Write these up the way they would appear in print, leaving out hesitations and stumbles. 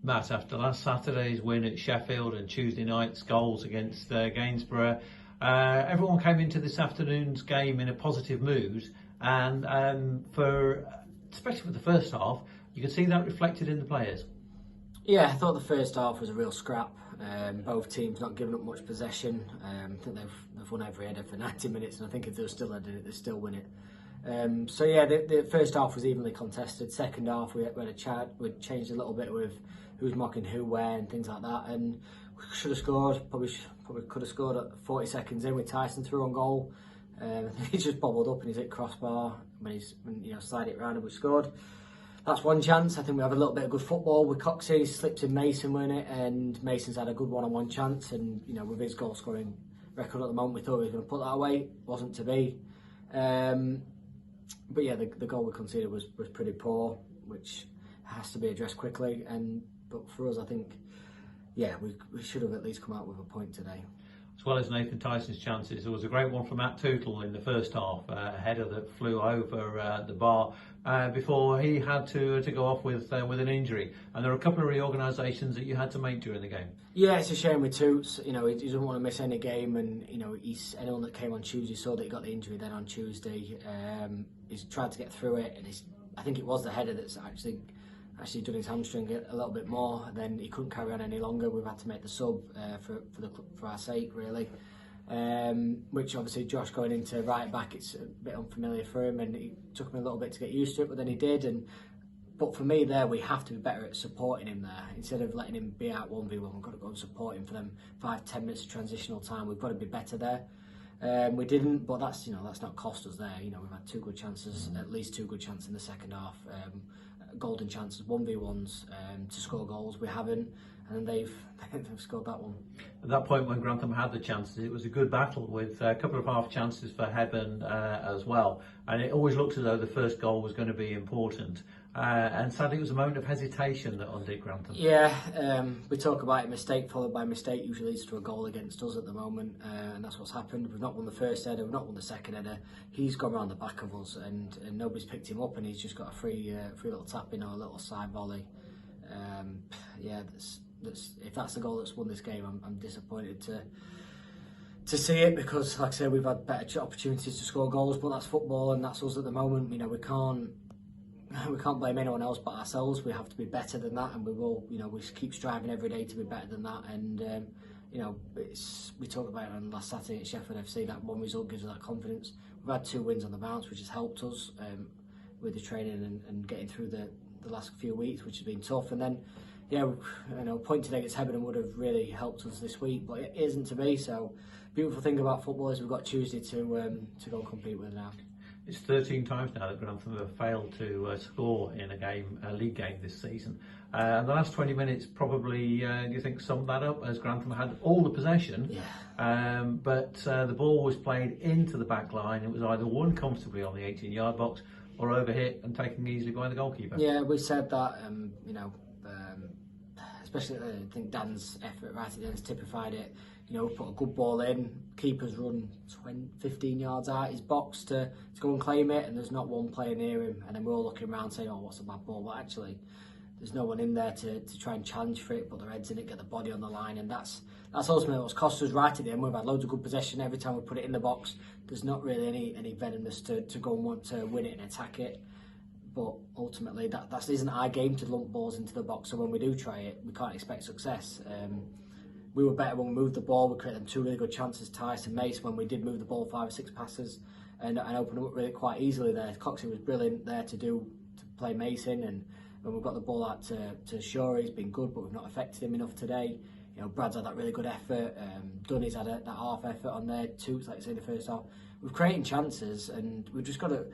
Matt, after last Saturday's win at Sheffield and Tuesday night's goals against Gainsborough, everyone came into this afternoon's game in a positive mood, and especially for the first half, you could see that reflected in the players. Yeah, I thought the first half was a real scrap. Both teams not giving up much possession. I think they've won every header for 90 minutes, and I think if they were still heading it, they'd still win it. So yeah, the first half was evenly contested. Second half, we had a chat. We changed a little bit with who's mocking who where and things like that, and we should have scored. Probably could have scored at 40 seconds in with Tyson through on goal. He just bobbled up and he's hit crossbar when he's slide it round and we scored. That's one chance. I think we have a little bit of good football with Coxey. He slipped in Mason with it, and Mason's had a good one-on-one chance. And with his goal scoring record at the moment, we thought he was going to put that away. Wasn't to be. But yeah, the goal we conceded was pretty poor, which has to be addressed quickly. But for us, I think, yeah, we should have at least come out with a point today. As well as Nathan Tyson's chances, there was a great one from Matt Tootle in the first half, a header that flew over the bar before he had to go off with an injury. And there were a couple of reorganisations that you had to make during the game. Yeah, it's a shame with Toots. He doesn't want to miss any game, and anyone that came on Tuesday saw that he got the injury. Then on Tuesday, he's tried to get through it, and I think it was the header that's actually done his hamstring a little bit more. Then he couldn't carry on any longer. We've had to make the sub for our sake, really. Which obviously Josh going into right back, it's a bit unfamiliar for him, and it took him a little bit to get used to it, but then he did. But for me there, we have to be better at supporting him there. Instead of letting him be out 1v1, we've got to go and support him for them 5-10 minutes of transitional time. We've got to be better there. We didn't, but that's not cost us there. We've had two good chances, at least two good chances in the second half. Golden chances, 1v1s to score goals. We haven't, and they've scored that one. At that point when Grantham had the chances, it was a good battle with a couple of half chances for Hebburn as well, and it always looked as though the first goal was going to be important, and sadly it was a moment of hesitation that undid Grantham. Yeah, we talk about it, mistake followed by mistake usually leads to a goal against us at the moment, and that's what's happened. We've not won the first header, we've not won the second header. He's gone around the back of us, and nobody's picked him up, and he's just got a free little tap in or a little side volley. Yeah, if that's the goal that's won this game, I'm disappointed to see it, because like I said, we've had better opportunities to score goals, but that's football and that's us at the moment. We can't blame anyone else but ourselves. We have to be better than that, and we will. We keep striving every day to be better than that. And we talked about it on last Saturday at Sheffield FC. That one result gives us that confidence. We've had 2 wins on the bounce, which has helped us with the training and getting through the last few weeks, which has been tough. And then, yeah, point today against Hebburn would have really helped us this week, but it isn't to be. So, beautiful thing about football is we've got Tuesday to go and compete with now. It's 13 times now that Grantham have failed to score in a league game this season. And the last 20 minutes probably, do you think, summed that up, as Grantham had all the possession, but the ball was played into the back line. It was either won comfortably on the 18-yard box or overhit and taken easily by the goalkeeper. Yeah, we said that, especially I think Dan's effort right at the end typified it. Put a good ball in, keeper's run 15 yards out his box to go and claim it, and there's not one player near him, and then we're all looking around saying, oh, what's a bad ball? But actually, there's no one in there to try and challenge for it, put their heads in it, get the body on the line, and that's ultimately what's cost us right at the end. We've had loads of good possession every time we put it in the box. There's not really any venomous to go and want to win it and attack it. But ultimately, that isn't our game to lump balls into the box, so when we do try it, we can't expect success. We were better when we moved the ball. We created them 2 really good chances, Tyson, Mason, when we did move the ball 5 or 6 passes and opened them up really quite easily there. Coxey was brilliant there to play Mason, and when we've got the ball out to Shaw, he's been good, but we've not affected him enough today. Brad's had that really good effort. Dunny's had that half effort on there too, like I say in the first half. We're creating chances, and we've just got to.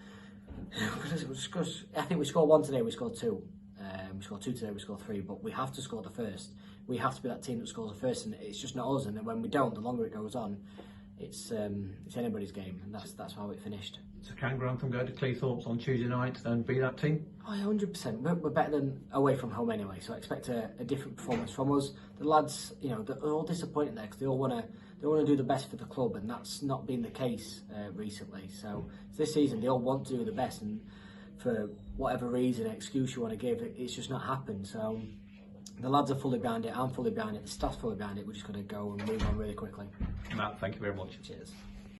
I think we scored 1 today, we scored 2. We scored 2 today, we scored 3, but we have to score the first. We have to be that team that scores the first, and it's just not us. And when we don't, the longer it goes on, it's anybody's game, and that's how it finished. So can Grantham go to Cleethorpes on Tuesday night and beat that team? Oh, yeah, 100%. We're better than away from home anyway, so I expect a different performance from us. The lads, they're all disappointed there because they all want to do the best for the club, and that's not been the case recently. So this season, they all want to do the best, and for whatever reason, excuse you want to give, it's just not happened. So The lads are fully behind it, I'm fully behind it, the staff's fully behind it. We're just going to go and move on really quickly. Matt, thank you very much. Cheers.